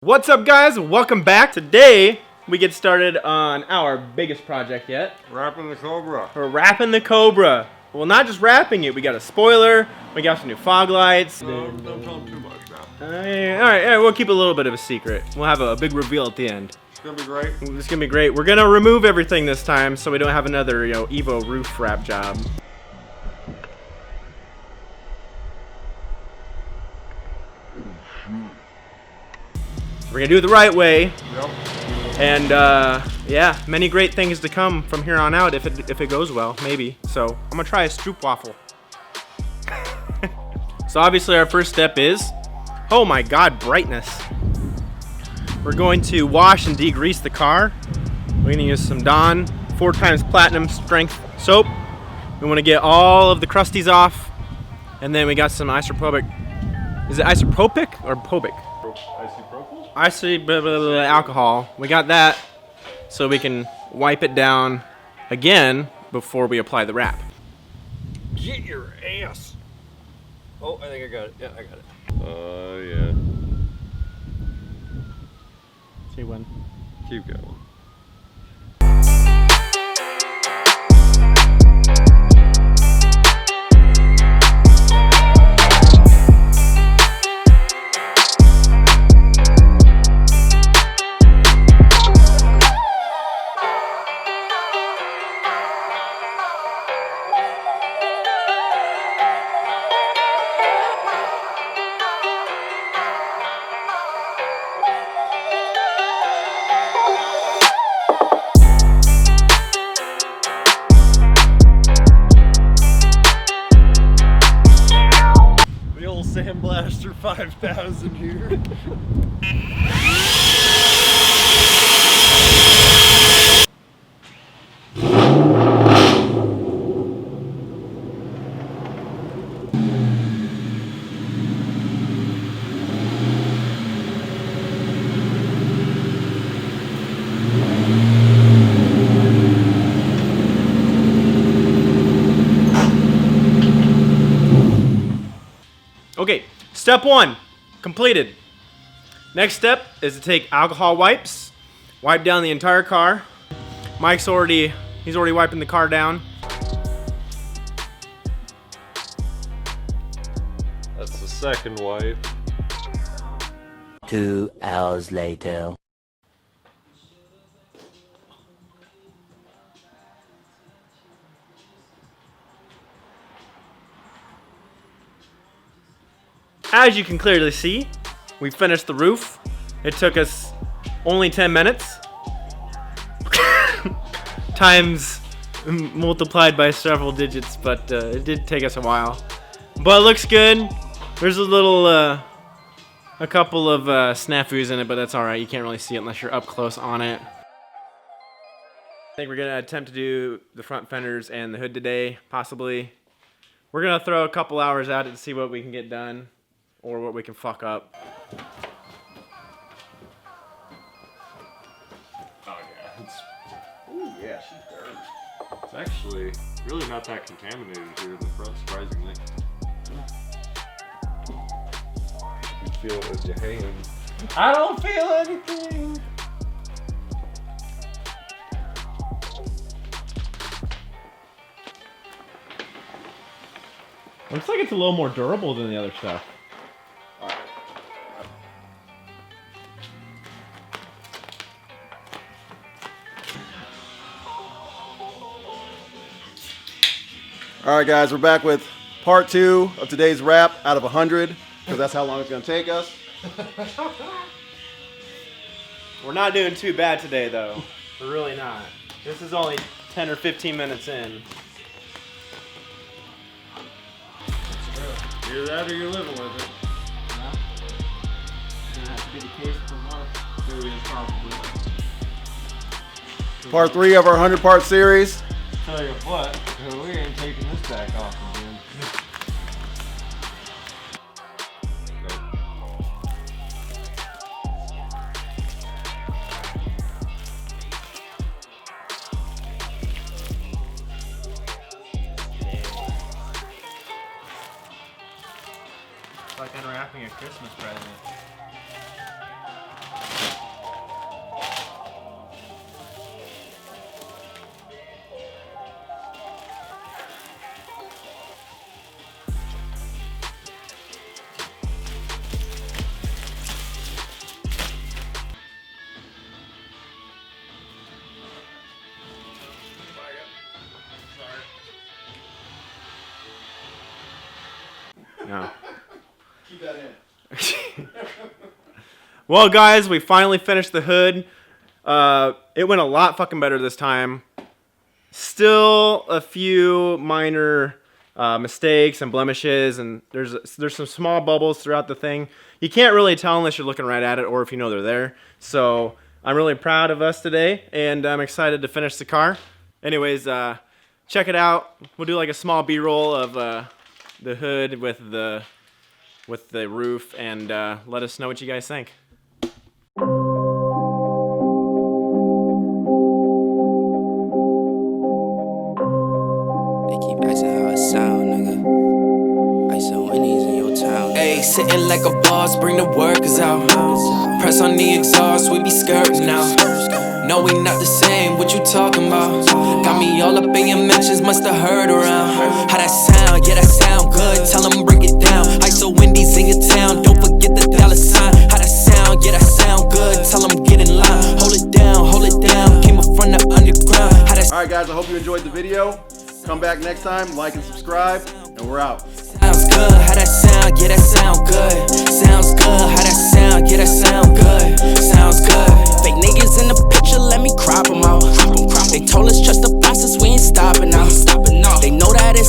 What's up, guys? Welcome back. Today we get started on our biggest project yet. Wrapping the Cobra. We're wrapping the Cobra. Well, not just wrapping it. We got a spoiler. We got some new fog lights. Don't tell them too much now. All right, we'll keep a little bit of a secret. We'll have a big reveal at the end. It's gonna be great. It's gonna be great. We're gonna remove everything this time so we don't have another, Evo roof wrap job. We're gonna do it the right way. Yep. And yeah, many great things to come from here on out if it goes well, maybe. So I'm gonna try a stroopwafel. So obviously our first step is, oh my God, brightness. We're going to wash and degrease the car. We're gonna use some Dawn 4x platinum strength soap. We wanna get all of the crusties off. And then we got some isopropyl. Is it isopropic or popic? Isopropyl alcohol. We got that so we can wipe it down again before we apply the wrap. Get your ass. Oh, I think I got it. Yeah, I got it. Yeah. See when. Keep going. Sandblaster 5000 here. Okay, step one, completed. Next step is to take alcohol wipes, wipe down the entire car. Mike's already wiping the car down. That's the second wipe. 2 hours later. As you can clearly see, we finished the roof. It took us only 10 minutes. Times multiplied by several digits, but it did take us a while. But it looks good. There's a couple of snafus in it, but that's all right. You can't really see it unless you're up close on it. I think we're gonna attempt to do the front fenders and the hood today, possibly. We're gonna throw a couple hours at it to see what we can get done. Or what we can fuck up. Oh yeah. Ooh yeah, she's dirty. It's actually really not that contaminated here in the front, surprisingly. You feel it with your hands. I don't feel anything. Looks like it's a little more durable than the other stuff. All right, guys, we're back with part 2 of today's wrap out of 100, because that's how long it's going to take us. We're not doing too bad today, though. We're really not. This is only 10 or 15 minutes in. Either that or you're living with it. Yeah. It's gonna have to be the case for Mark. It is probably. Part 3 of our 100-part series. Tell you what, we ain't taking this back off again. It's like unwrapping a Christmas present. No. Keep that in. Well, guys, we finally finished the hood. It went a lot fucking better this time. Still a few minor mistakes and blemishes, and there's some small bubbles throughout the thing. You can't really tell unless you're looking right at it or if you know they're there. So I'm really proud of us today, and I'm excited to finish the car. Anyways, check it out. We'll do like a small B-roll of the hood with the roof, and let us know what you guys think. Ayy, sitting like a boss, bring the workers out. Press on the exhaust, we be skirting now. No, we not the same, what you talking about? Got me all up in your mentions, musta heard around. How that sound? Yeah, that sound good, tell them break it down. ISO Wendy's in your town, don't forget the dollar sign. How that sound? Yeah, that sound good, tell them get in line. Hold it down, came up from the underground. Alright guys, I hope you enjoyed the video. Come back next time, like and subscribe, and we're out. Sounds good, how that sound? Yeah, that sound good. Sounds good, how that sound? Yeah, that sound good. Sounds good. Fake niggas in the picture, let me crop them out. They told us trust the process, we ain't stopping now. They know that it's